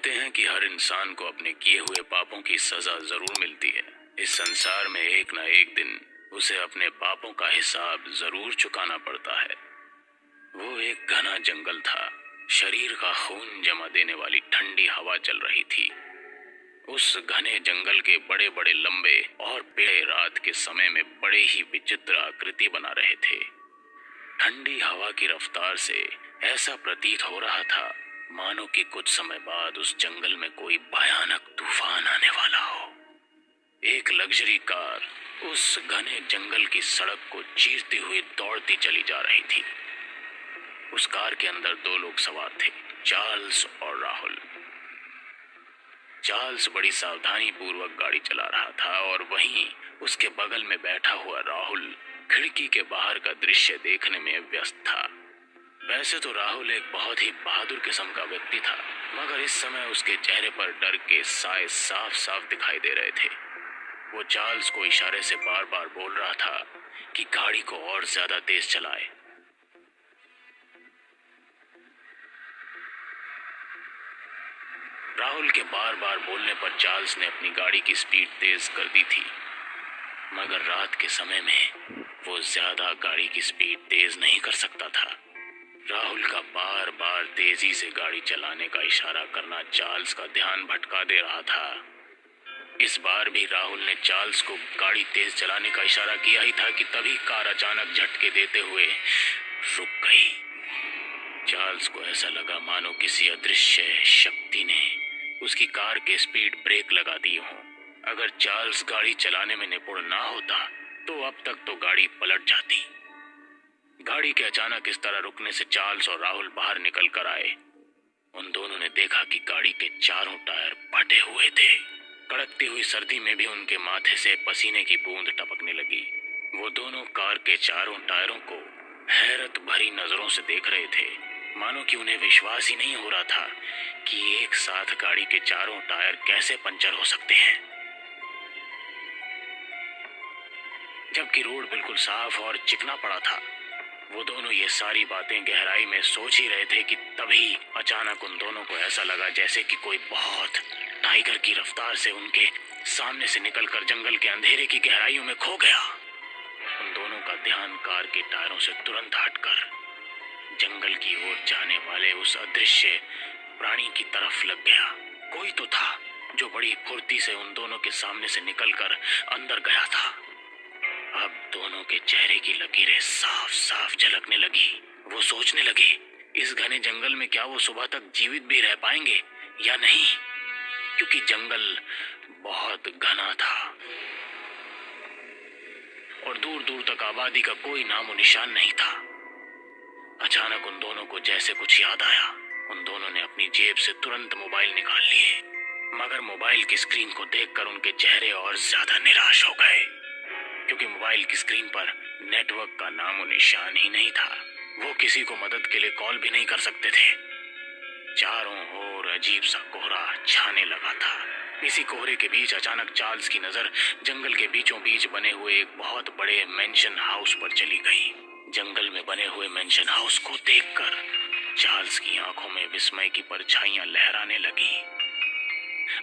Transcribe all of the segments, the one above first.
कहते हैं कि हर इंसान को अपने किए हुए पापों की सजा जरूर मिलती है। इस संसार में एक न एक दिन उसे अपने पापों का हिसाब जरूर चुकाना पड़ता है। वो एक घना जंगल था। शरीर का खून जमा देने वाली ठंडी हवा चल रही थी। उस घने जंगल के बड़े बड़े लंबे और पेड़ रात के समय में बड़े ही विचित्र आकृति बना रहे थे। ठंडी हवा की रफ्तार से ऐसा प्रतीत हो रहा था मानो कि कुछ समय बाद उस जंगल में कोई भयानक तूफान आने वाला हो। एक लग्जरी कार उस घने जंगल की सड़क को चीरती हुई दौड़ती चली जा रही थी। उस कार के अंदर दो लोग सवार थे, चार्ल्स और राहुल। चार्ल्स बड़ी सावधानी पूर्वक गाड़ी चला रहा था और वहीं उसके बगल में बैठा हुआ राहुल खिड़की के बाहर का दृश्य देखने में व्यस्त था। वैसे तो राहुल एक बहुत ही बहादुर किस्म का व्यक्ति था, मगर इस समय उसके चेहरे पर डर के साए साफ साफ दिखाई दे रहे थे। वो चार्ल्स को इशारे से बार बार बोल रहा था कि गाड़ी को और ज्यादा तेज चलाए। राहुल के बार बार बोलने पर चार्ल्स ने अपनी गाड़ी की स्पीड तेज कर दी थी, मगर रात के समय में वो ज्यादा गाड़ी की स्पीड तेज नहीं कर सकता था। राहुल का बार बार तेजी से गाड़ी चलाने का इशारा करना चार्ल्स का ध्यान भटका दे रहा था। इस बार भी राहुल ने चार्ल्स को गाड़ी तेज चलाने का इशारा किया ही था कि तभी कार अचानक झटके देते हुए रुक गई। चार्ल्स को ऐसा लगा मानो किसी अदृश्य शक्ति ने उसकी कार के स्पीड ब्रेक लगा दिए हों। अगर चार्ल्स गाड़ी चलाने में निपुण ना होता तो अब तक तो गाड़ी पलट जाती। गाड़ी के अचानक इस तरह रुकने से चार्ल्स और राहुल बाहर निकल कर आए। उन दोनों ने देखा कि गाड़ी के चारों टायर फटे हुए थे। कड़कती हुई सर्दी में भी उनके माथे से पसीने की बूंद टपकने लगी। वो दोनों कार के चारों टायरों को हैरत भरी नजरों से देख रहे थे, मानो कि उन्हें विश्वास ही नहीं हो रहा था कि एक साथ गाड़ी के चारों टायर कैसे पंचर हो सकते हैं। जबकि रोड बिल्कुल साफ और चिकना पड़ा था। वो दोनों ये सारी बातें गहराई में सोच ही रहे थे कि तभी अचानक उन दोनों को ऐसा लगा जैसे कि कोई बहुत टाइगर की रफ्तार से उनके सामने से निकलकर जंगल के अंधेरे की गहराइयों में खो गया। उन दोनों का ध्यान कार के टायरों से तुरंत हटकर जंगल की ओर जाने वाले उस अदृश्य प्राणी की तरफ लग गया। कोई तो था जो बड़ी फुर्ती से उन दोनों के सामने से निकलकर अंदर गया था। अब दोनों के चेहरे की लकीरें साफ साफ झलकने लगी। वो सोचने लगे, इस घने जंगल में क्या वो सुबह तक जीवित भी रह पाएंगे या नहीं, क्योंकि जंगल बहुत घना था और दूर दूर तक आबादी का कोई नामो निशान नहीं था। अचानक उन दोनों को जैसे कुछ याद आया। उन दोनों ने अपनी जेब से तुरंत मोबाइल निकाल लिए, मगर मोबाइल की स्क्रीन को देखकर उनके चेहरे और ज्यादा निराश हो गए, क्योंकि मोबाइल की स्क्रीन पर नेटवर्क का नामो निशान ही नहीं था। वो किसी को मदद के लिए कॉल भी नहीं कर सकते थे। चारों ओर अजीब सा कोहरा छाने लगा था। इसी कोहरे के बीच अचानक चार्ल्स की नजर जंगल के बीचों बीच बने हुए एक बहुत बड़े मेंशन हाउस पर चली गई। जंगल में बने हुए मेंशन हाउस को देखकर चार्ल्स की आंखों में विस्मय की परछाइयां लहराने लगी,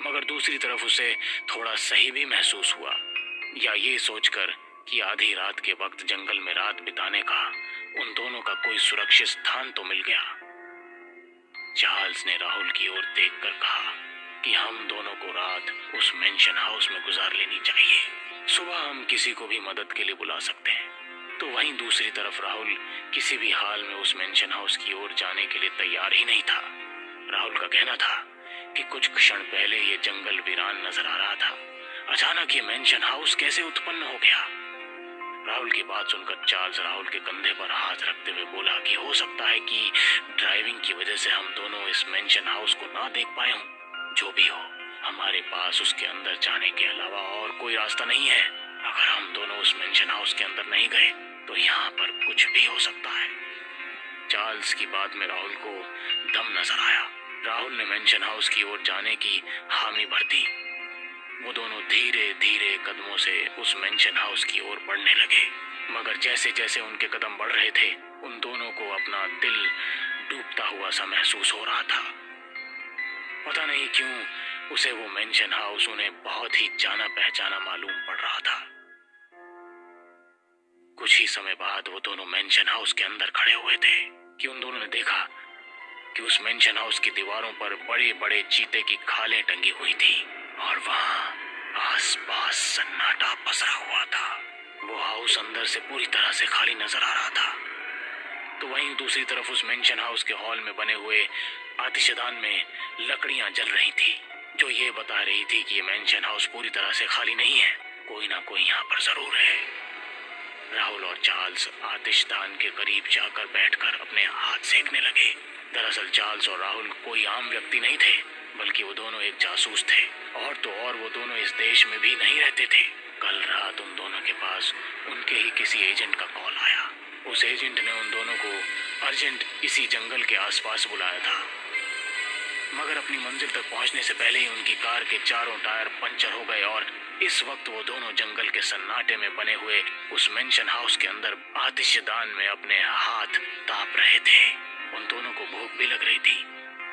मगर दूसरी तरफ उसे थोड़ा सही भी महसूस हुआ, या ये सोचकर कि आधी रात के वक्त जंगल में रात बिताने का उन दोनों का कोई सुरक्षित स्थान तो मिल गया। चार्ल्स ने राहुल की ओर देखकर कहा कि हम दोनों को रात उस मेंशन हाउस में गुजार लेनी चाहिए। सुबह हम किसी को भी मदद के लिए बुला सकते हैं। तो वहीं दूसरी तरफ राहुल किसी भी हाल में उस मेंशन हाउस की ओर जाने के लिए तैयार ही नहीं था। राहुल का कहना था कि कुछ क्षण पहले ये जंगल वीरान नजर आ रहा था, अचानक ये मेंशन हाउस कैसे उत्पन्न हो गया। राहुल की बात सुनकर चार्ल्स राहुल के कंधे पर हाथ रखते हुए बोला कि हो सकता है कि ड्राइविंग की वजह से हम दोनों इस मेंशन हाउस को ना देख पाए हों। जो भी हो, हमारे पास उसके अंदर जाने के अलावा और कोई रास्ता नहीं है। अगर हम दोनों उस मेंशन हाउस के अंदर नहीं गए तो यहाँ पर कुछ भी हो सकता है। चार्ल्स की बात में राहुल को दम नजर आया। राहुल ने मेंशन हाउस की ओर जाने की हामी भर दी। वो दोनों धीरे धीरे कदमों से उस मेंशन हाउस की ओर बढ़ने लगे, मगर जैसे जैसे उनके कदम बढ़ रहे थे उन दोनों को अपना दिल डूबता हुआ सा महसूस हो रहा था। पता नहीं क्यों उसे वो मेंशन हाउस उन्हें बहुत ही जाना पहचाना मालूम पड़ रहा था। कुछ ही समय बाद वो दोनों मेंशन हाउस के अंदर खड़े हुए थे कि उन दोनों ने देखा कि उस मेंशन हाउस की दीवारों पर बड़े बड़े चीते की खालें टंगी हुई थी और वहां आसपास सन्नाटा पसरा हुआ था। वो हाउस अंदर से पूरी तरह से खाली नजर आ रहा था। तो वहीं दूसरी तरफ उस मेंशन हाउस के हॉल में बने हुए आतिशदान में लकड़ियां जल रही थी, जो ये बता रही थी कि ये मेंशन हाउस पूरी तरह से खाली नहीं है, कोई ना कोई यहाँ पर जरूर है। राहुल और चार्ल्स आतिशदान के करीब जाकर बैठकर अपने हाथ सेकने लगे। दरअसल चार्ल्स और राहुल कोई आम व्यक्ति नहीं थे, बल्कि वो दोनों एक जासूस थे। और तो और वो दोनों इस देश में भी नहीं रहते थे। कल रात उन दोनों के पास उनके ही किसी एजेंट का कॉल आया। उस एजेंट ने उन दोनों को अर्जेंट इसी जंगल के आसपास बुलाया था, मगर अपनी मंजिल तक पहुंचने से पहले ही उनकी कार के चारों टायर पंचर हो गए और इस वक्त वो दोनों जंगल के सन्नाटे में बने हुए उस मेंशन हाउस के अंदर आतिशदान में अपने हाथ ताप रहे थे। उन दोनों को भूख भी लग रही थी।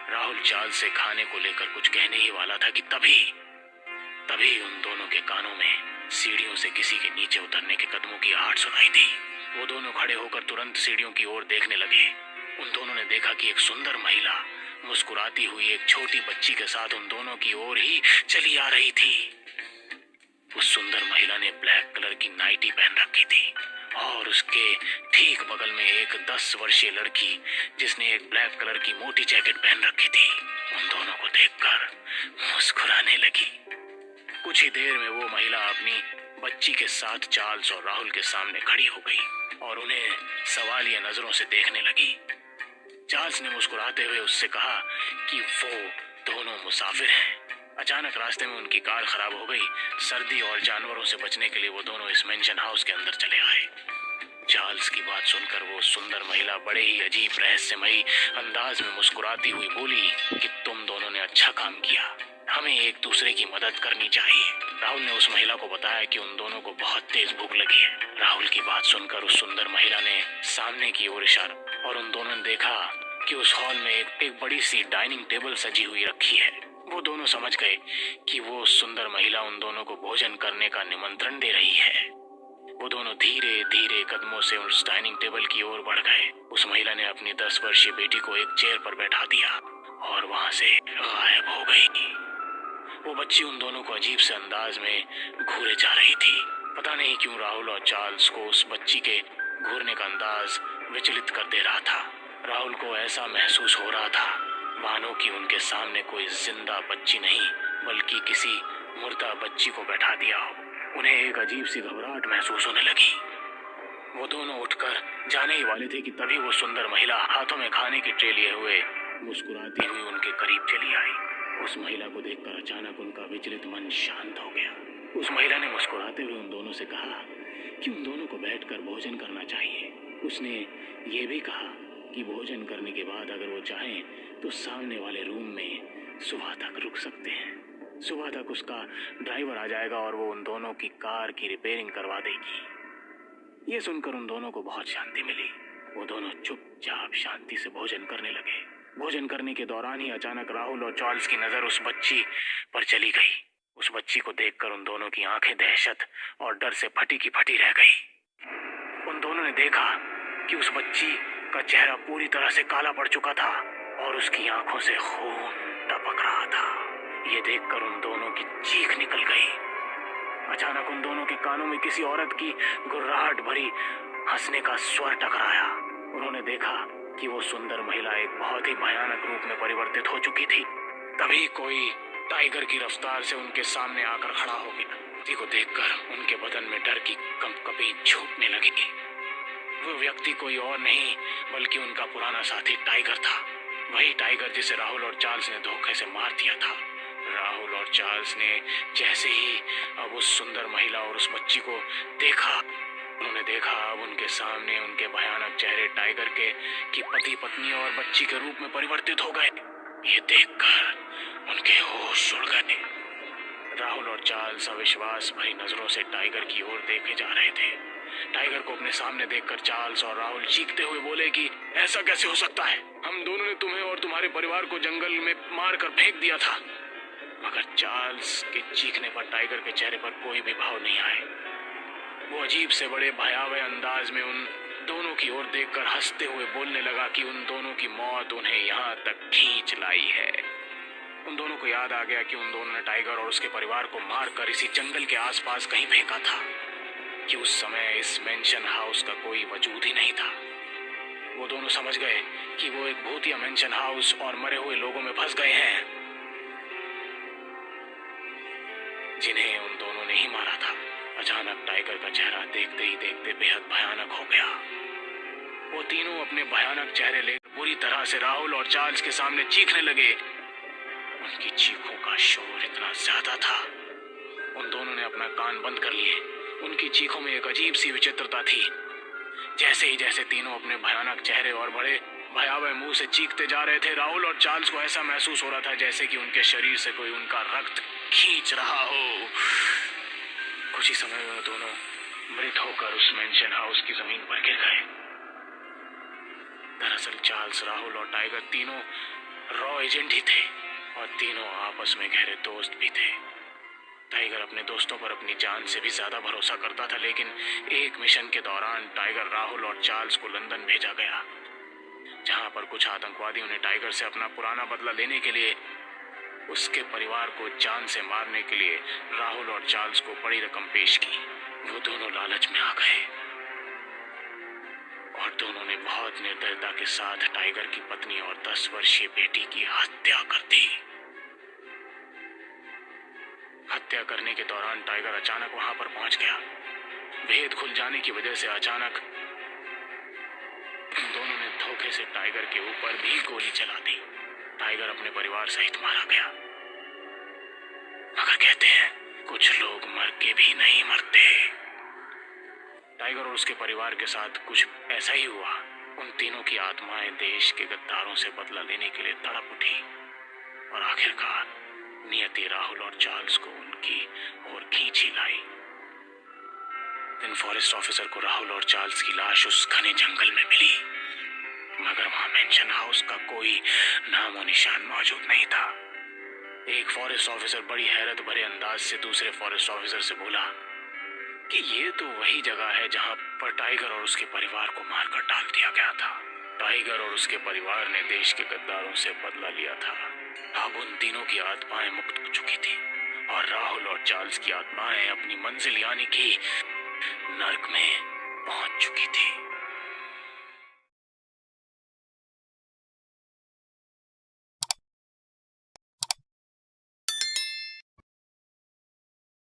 राहुल चार्ल्स से खाने को लेकर कुछ कहने ही वाला था कि तभी उन दोनों के कानों में सीढ़ियों से किसी के नीचे उतरने के कदमों की आहट सुनाई दी। वो दोनों खड़े होकर तुरंत सीढ़ियों की ओर देखने लगे। उन दोनों ने देखा कि एक सुंदर महिला मुस्कुराती हुई एक छोटी बच्ची के साथ उन दोनों की ओर ही चली आ रही थी। उस सुंदर महिला ने ब्लैक कलर की नाइटी पहन रखी थी और उसके ठीक बगल में एक 10 वर्षीय लड़की जिसने एक ब्लैक कलर की मोटी जैकेट पहन रखी थी, उन दोनों को देखकर मुस्कुराने लगी। कुछ ही देर में वो महिला अपनी बच्ची के साथ चार्ल्स और राहुल के सामने खड़ी हो गई और उन्हें सवालिया नजरों से देखने लगी। चार्ल्स ने मुस्कुराते हुए उससे कहा कि वो दोनों मुसाफिर हैं। अचानक रास्ते में उनकी कार खराब हो गई। सर्दी और जानवरों से बचने के लिए वो दोनों इस मेंशन हाउस के अंदर चले आए। चार्ल्स की बात सुनकर वो सुंदर महिला बड़े ही अजीब रहस्यमयी अंदाज में मुस्कुराती हुई बोली कि तुम दोनों ने अच्छा काम किया, हमें एक दूसरे की मदद करनी चाहिए। राहुल ने उस महिला को बताया कि उन दोनों को बहुत तेज भूख लगी है। राहुल की बात सुनकर उस सुंदर महिला ने सामने की ओर इशारा और उन दोनों ने देखा कि उस हॉल में एक बड़ी सी डाइनिंग टेबल सजी हुई रखी है। वो दोनों समझ गए कि वो सुंदर महिला उन दोनों को भोजन करने का निमंत्रण दे रही है। वो दोनों धीरे धीरे कदमों से उस डाइनिंग टेबल की ओर बढ़ गए। उस महिला ने अपनी 10 वर्षीय बेटी को एक चेयर पर बैठा दिया और वहां से गायब हो गई। वो बच्ची उन दोनों को अजीब से अंदाज में घूरे जा रही थी। पता नहीं क्यों राहुल और चार्ल्स को उस बच्ची के घूरने का अंदाज विचलित कर दे रहा था। राहुल को ऐसा महसूस हो रहा था मानो कि उनके सामने कोई जिंदा बच्ची नहीं बल्कि किसी मुर्दा बच्ची को बैठा दिया हो। उन्हें एक अजीब सी घबराहट महसूस होने लगी। वो दोनों उठकर जाने ही वाले थे कि तभी वो सुंदर महिला हाथों में खाने की ट्रे लिए हुए मुस्कुराती हुई उनके करीब चली आई। उस महिला को देखकर अचानक उनका विचलित मन शांत हो गया। उस महिला ने मुस्कुराते हुए उन दोनों से कहा कि उन दोनों को बैठकर भोजन करना चाहिए। उसने ये भी कहा कि भोजन करने के बाद अगर वो चाहें तो सामने वाले रूम में सुबह तक रुक सकते हैं। सुबह तक उसका ड्राइवर आ जाएगा और वो उन दोनों की कार की रिपेयरिंग करवा देगी। ये सुनकर उन दोनों को बहुत शांति मिली। वो दोनों चुपचाप शांति से भोजन करने लगे। भोजन करने के दौरान ही अचानक राहुल और चार्ल्स की नजर उस बच्ची पर चली गई। उस बच्ची को देखकर उन दोनों की आंखें दहशत और डर से फटी की फटी रह गई। उन दोनों ने देखा कि उस बच्ची का चेहरा पूरी तरह से काला पड़ चुका था और उसकी आंखों से खून टपक रहा था। ये देखकर उन दोनों की चीख निकल गई। अचानक उन दोनों के कानों में किसी औरत की गुर्राहट भरी हंसने का स्वर टकराया। उन्होंने देखा कि वो सुंदर महिला एक बहुत ही भयानक रूप में परिवर्तित हो चुकी थी। तभी कोई टाइगर की रफ्तार से उनके सामने आकर खड़ा हो गया। व्यक्ति को देखकर उनके बदन में डर की कंपकपी छूटने लगी। वो व्यक्ति कोई और नहीं बल्कि उनका पुराना साथी टाइगर था। वही टाइगर जिसे राहुल और चार्ल्स ने धोखे से मार दिया था। राहुल और चार्ल्स ने जैसे ही अब उस सुंदर महिला और उस बच्ची को देखा, उन्होंने देखा अब उनके सामने उनके भयानक चेहरे टाइगर के की पति पत्नी और बच्ची के रूप में परिवर्तित हो गए। ये देखकर उनके होश उड़ गए। राहुल और चार्ल्स अविश्वास भरी नजरों से टाइगर की ओर देखे जा रहे थे। टाइगर को अपने सामने देखकर चार्ल्स और राहुल चीखते हुए बोले कि ऐसा कैसे हो सकता है, हम दोनों ने तुम्हें और तुम्हारे परिवार को जंगल में मारकर फेंक दिया था। मगर चार्ल्स के चीखने पर टाइगर के चेहरे पर कोई भी भाव नहीं आए। वो अजीब से बड़े भयावह अंदाज में उन दोनों की ओर देखकर हंसते हुए बोलने लगा कि उन दोनों की मौत उन्हें यहाँ तक खींच लाई है। उन दोनों को याद आ गया कि उन दोनों ने टाइगर और उसके परिवार को मारकर इसी जंगल के आसपास कहीं फेंका था, कि उस समय इस मेंशन हाउस का कोई वजूद ही नहीं था। वो दोनों समझ गए कि वो एक भूतिया मेंशन हाउस और मरे हुए लोगों में फंस गए हैं, जिन्हें उन दोनों ने ही मारा था। अचानक टाइगर का चेहरा देखते ही देखते बेहद भयानक हो गया। वो तीनों अपने भयानक चेहरे लेकर बुरी तरह से राहुल और चार्ल्स के सामने चीखने लगे। उनकी चीखों का शोर इतना ज्यादा था, उन दोनों ने अपना कान बंद कर लिए। उनकी चीखों में एक अजीब सी विचित्रता थी। जैसे तीनों अपने भयानक चेहरे और बड़े भयावह मुंह से चीखते जा रहे थे, राहुल और चार्ल्स को ऐसा महसूस हो रहा था जैसे कि उनके शरीर से कोई उनका रक्त खींच रहा हो। कुछ ही समय में दोनों मृत होकर उस मेंशन हाउस की जमीन पर गिर गए। दरअसल चार्ल्स, राहुल और टाइगर तीनों रॉ एजेंट ही थे और तीनों आपस में गहरे दोस्त भी थे। टाइगर अपने दोस्तों पर अपनी जान से भी ज्यादा भरोसा करता था, लेकिन एक मिशन के दौरान टाइगर, राहुल और चार्ल्स को लंदन भेजा गया, जहां पर कुछ आतंकवादियों ने टाइगर से अपना पुराना बदला लेने के लिए उसके परिवार को जान से मारने के लिए राहुल और चार्ल्स को बड़ी रकम पेश की। वो दोनों लालच में आ गए और दोनों ने बहुत निर्दयता के साथ टाइगर की पत्नी और 10 वर्षीय बेटी की हत्या कर दी। हत्या करने के दौरान टाइगर अचानक वहां पर पहुंच गया। भेद खुल जाने की वजह से अचानक उन दोनों ने धोखे से टाइगर के ऊपर भी गोली चला दी। टाइगर अपने परिवार सहित मारा गया। मगर कहते हैं कुछ लोग मर के भी नहीं मरते। टाइगर और उसके परिवार के साथ कुछ ऐसा ही हुआ। उन तीनों की आत्माएं देश के गद्दारों से बदला लेने के लिए तड़प उठी और आखिरकार नियति राहुल और चार्ल्स को उनकी ओर खींच ही लाई। इन फॉरेस्ट ऑफिसर को राहुल और चार्ल्स की लाश उस घने जंगल में मिली, मगर वहां मेंशन हाउस का कोई नामो निशान मौजूद नहीं था। एक फॉरेस्ट ऑफिसर बड़ी हैरत भरे अंदाज से दूसरे फॉरेस्ट ऑफिसर से बोला कि ये तो वही जगह है जहां पर टाइगर और उसके परिवार को मारकर डाल दिया गया था। टाइगर और उसके परिवार ने देश के गद्दारों से बदला लिया था। अब उन तीनों की आत्माएं मुक्त हो चुकी थी और राहुल और चार्ल्स की आत्माएं अपनी मंजिल यानी कि नर्क में पहुंच चुकी थी।